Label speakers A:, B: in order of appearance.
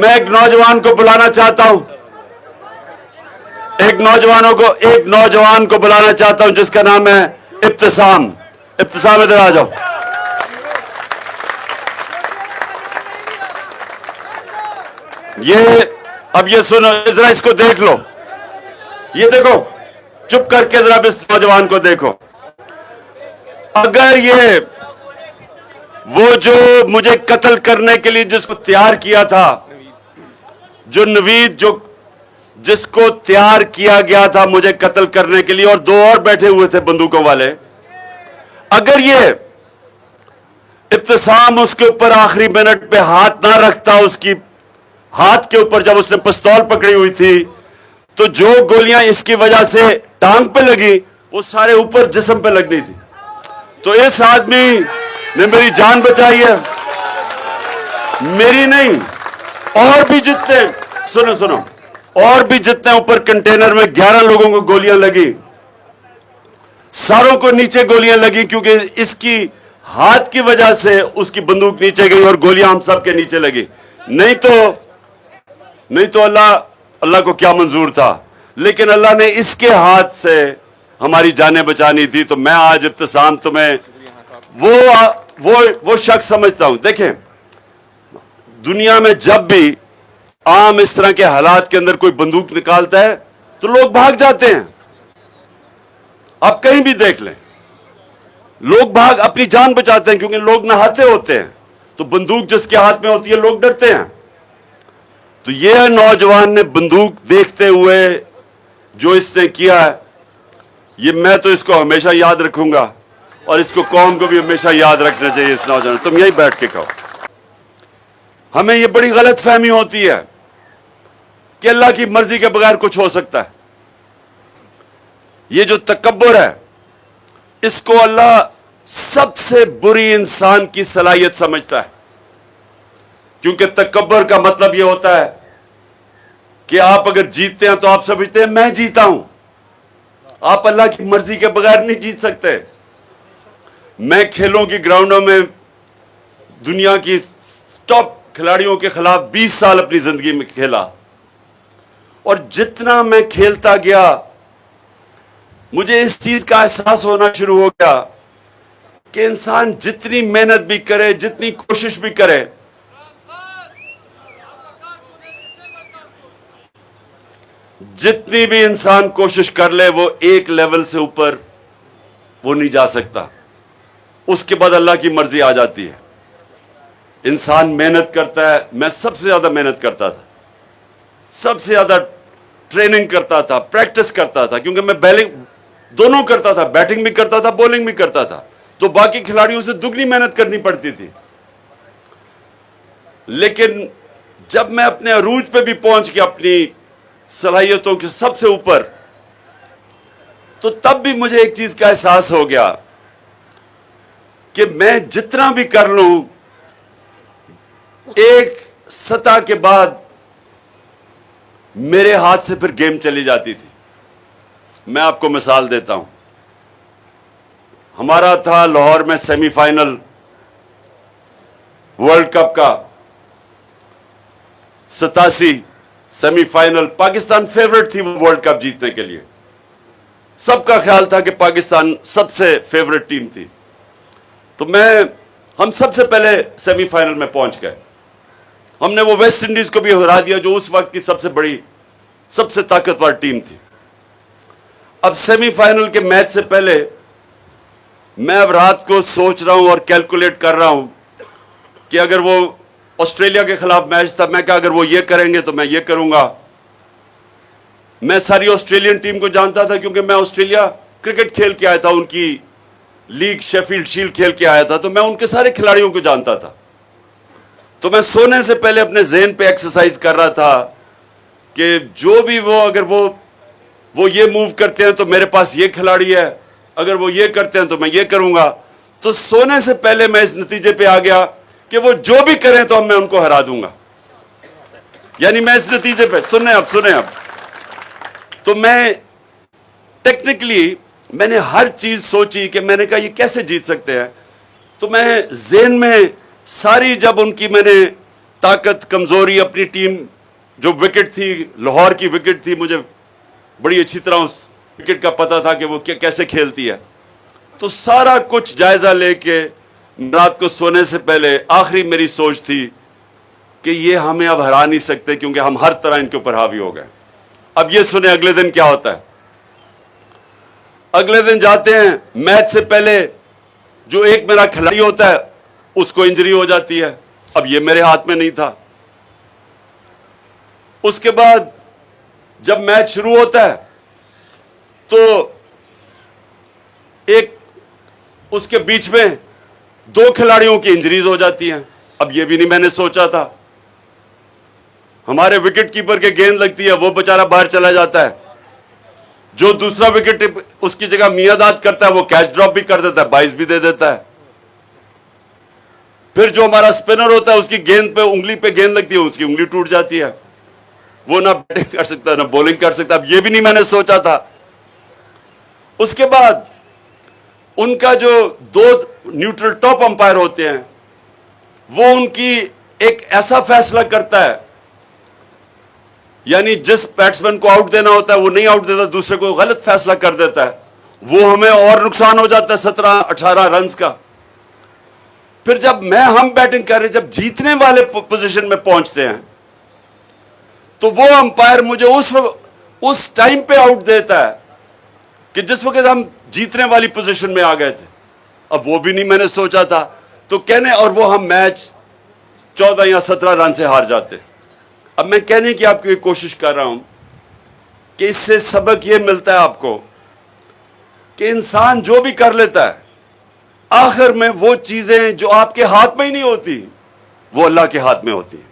A: میں ایک نوجوان کو بلانا چاہتا ہوں، ایک نوجوان کو بلانا چاہتا ہوں جس کا نام ہے ابتسام۔ ابتسام ادھر آ جاؤ۔ اب یہ سنو، ذرا اس کو دیکھ لو، یہ دیکھو، چپ کر کے ذرا اس نوجوان کو دیکھو۔ اگر یہ وہ جو مجھے قتل کرنے کے لیے جس کو تیار کیا تھا، جو نوید جس کو تیار کیا گیا تھا مجھے قتل کرنے کے لیے، اور دو اور بیٹھے ہوئے تھے بندوقوں والے، اگر یہ ابتسام اس کے اوپر آخری منٹ پہ ہاتھ نہ رکھتا، اس کی ہاتھ کے اوپر جب اس نے پستول پکڑی ہوئی تھی، تو جو گولیاں اس کی وجہ سے ٹانگ پہ لگی وہ سارے اوپر جسم پہ لگنی تھی۔ تو اس آدمی نے میری جان بچائی ہے، میری نہیں، اور بھی جتنے سنو اور بھی جتنے اوپر کنٹینر میں 11 لوگوں کو گولیاں لگی، ساروں کو نیچے گولیاں لگی، کیونکہ اس کی ہاتھ کی وجہ سے اس کی بندوق نیچے گئی اور گولیاں ہم سب کے نیچے لگی۔ نہیں تو اللہ کو کیا منظور تھا، لیکن اللہ نے اس کے ہاتھ سے ہماری جانیں بچانی تھی۔ تو میں آج ابتسام تمہیں وہ شخص سمجھتا ہوں۔ دیکھیں، دنیا میں جب بھی عام اس طرح کے حالات کے اندر کوئی بندوق نکالتا ہے تو لوگ بھاگ جاتے ہیں۔ آپ کہیں بھی دیکھ لیں، لوگ اپنی جان بچاتے ہیں، کیونکہ لوگ نہاتے ہوتے ہیں، تو بندوق جس کے ہاتھ میں ہوتی ہے لوگ ڈرتے ہیں۔ تو یہ نوجوان نے بندوق دیکھتے ہوئے جو اس نے کیا ہے، میں تو اس کو ہمیشہ یاد رکھوں گا، اور اس کو قوم کو بھی ہمیشہ یاد رکھنا چاہیے۔ اس نوجوان، تم یہی بیٹھ کے کہو، ہمیں یہ بڑی غلط فہمی ہوتی ہے کہ اللہ کی مرضی کے بغیر کچھ ہو سکتا ہے۔ یہ جو تکبر ہے، اس کو اللہ سب سے بری انسان کی صلاحیت سمجھتا ہے، کیونکہ تکبر کا مطلب یہ ہوتا ہے کہ آپ اگر جیتتے ہیں تو آپ سمجھتے ہیں میں جیتا ہوں۔ آپ اللہ کی مرضی کے بغیر نہیں جیت سکتے۔ میں کھیلوں کی گراؤنڈوں میں دنیا کی ٹاپ کھلاڑیوں کے خلاف 20 سال اپنی زندگی میں کھیلا، اور جتنا میں کھیلتا گیا مجھے اس چیز کا احساس ہونا شروع ہو گیا کہ انسان جتنی محنت بھی کرے، جتنی کوشش بھی کرے، جتنی بھی انسان کوشش کر لے، وہ ایک لیول سے اوپر وہ نہیں جا سکتا۔ اس کے بعد اللہ کی مرضی آ جاتی ہے۔ انسان محنت کرتا ہے، میں سب سے زیادہ محنت کرتا تھا، سب سے زیادہ ٹریننگ کرتا تھا، پریکٹس کرتا تھا، کیونکہ میں دونوں کرتا تھا، بیٹنگ بھی کرتا تھا، بولنگ بھی کرتا تھا، تو باقی کھلاڑیوں سے دگنی محنت کرنی پڑتی تھی۔ لیکن جب میں اپنے عروج پہ بھی پہنچ کے اپنی صلاحیتوں کے سب سے اوپر، تو تب بھی مجھے ایک چیز کا احساس ہو گیا کہ میں جتنا بھی کر لوں، ایک سطح کے بعد میرے ہاتھ سے پھر گیم چلی جاتی تھی۔ میں آپ کو مثال دیتا ہوں، ہمارا تھا لاہور میں سیمی فائنل ورلڈ کپ کا، 87 سیمی فائنل، پاکستان فیورٹ تھی وہ ورلڈ کپ جیتنے کے لیے۔ سب کا خیال تھا کہ پاکستان سب سے فیورٹ ٹیم تھی۔ تو ہم سب سے پہلے سیمی فائنل میں پہنچ گئے۔ ہم نے وہ ویسٹ انڈیز کو بھی ہرا دیا، جو اس وقت کی سب سے بڑی، سب سے طاقتور ٹیم تھی۔ اب سیمی فائنل کے میچ سے پہلے میں اب رات کو سوچ رہا ہوں اور کیلکولیٹ کر رہا ہوں کہ اگر وہ آسٹریلیا کے خلاف میچ تھا، میں کہا اگر وہ یہ کریں گے تو میں یہ کروں گا۔ میں ساری آسٹریلین ٹیم کو جانتا تھا، کیونکہ میں آسٹریلیا کرکٹ کھیل کے آیا تھا، ان کی لیگ شیفیلڈ شیلڈ کھیل کے آیا تھا، تو میں ان کے سارے کھلاڑیوں کو جانتا تھا۔ تو میں سونے سے پہلے اپنے ذہن پہ ایکسرسائز کر رہا تھا کہ جو بھی اگر وہ یہ موو کرتے ہیں تو میرے پاس یہ کھلاڑی ہے، اگر وہ یہ کرتے ہیں تو میں یہ کروں گا۔ تو سونے سے پہلے میں اس نتیجے پہ آ گیا کہ وہ جو بھی کریں تو میں ان کو ہرا دوں گا۔ یعنی میں اس نتیجے پہ سنیں اب تو میں ٹیکنیکلی میں نے ہر چیز سوچی کہ میں نے کہا یہ کیسے جیت سکتے ہیں۔ تو میں ذہن میں ساری جب ان کی میں نے طاقت کمزوری اپنی ٹیم جو وکٹ تھی لاہور کی وکٹ تھی مجھے بڑی اچھی طرح اس وکٹ کا پتہ تھا کہ وہ کیسے کھیلتی ہے تو سارا کچھ جائزہ لے کے رات کو سونے سے پہلے آخری میری سوچ تھی کہ یہ ہمیں اب ہرا نہیں سکتے کیونکہ ہم ہر طرح ان کے اوپر حاوی ہو گئے. اب یہ سنیں اگلے دن کیا ہوتا ہے. اگلے دن جاتے ہیں میچ سے پہلے جو ایک میرا کھلاڑی ہوتا ہے اس کو انجری ہو جاتی ہے. اب یہ میرے ہاتھ میں نہیں تھا. اس کے بعد جب میچ شروع ہوتا ہے تو ایک اس کے بیچ میں 2 کھلاڑیوں کی انجریز ہو جاتی ہیں. اب یہ بھی نہیں میں نے سوچا تھا. ہمارے وکٹ کیپر کے گیند لگتی ہے وہ بیچارہ باہر چلا جاتا ہے. جو دوسرا وکٹ اس کی جگہ میاں داد کرتا ہے وہ کیچ ڈراپ بھی کر دیتا ہے 22 بھی دے دیتا ہے. پھر جو ہمارا سپنر ہوتا ہے اس کی گیند پہ انگلی پہ گیند لگتی ہے اس کی انگلی ٹوٹ جاتی ہے. وہ نہ بیٹنگ کر سکتا نہ بولنگ کر سکتا. اب یہ بھی نہیں میں نے سوچا تھا. اس کے بعد ان کا جو 2 نیوٹرل ٹاپ امپائر ہوتے ہیں وہ ان کی ایک ایسا فیصلہ کرتا ہے یعنی جس بیٹسمین کو آؤٹ دینا ہوتا ہے وہ نہیں آؤٹ دیتا دوسرے کو غلط فیصلہ کر دیتا ہے. وہ ہمیں اور نقصان ہو جاتا ہے 17-18 رنز کا. پھر جب ہم بیٹنگ کر رہے جب جیتنے والے پوزیشن میں پہنچتے ہیں تو وہ امپائر مجھے اس ٹائم پہ آؤٹ دیتا ہے کہ جس وقت ہم جیتنے والی پوزیشن میں آ گئے تھے. اب وہ بھی نہیں میں نے سوچا تھا تو کہنے اور وہ ہم میچ 14 یا 17 رن سے ہار جاتے. اب میں کہنے کی آپ کو یہ کوشش کر رہا ہوں کہ اس سے سبق یہ ملتا ہے آپ کو کہ انسان جو بھی کر لیتا ہے آخر میں وہ چیزیں جو آپ کے ہاتھ میں ہی نہیں ہوتی وہ اللہ کے ہاتھ میں ہوتی ہیں.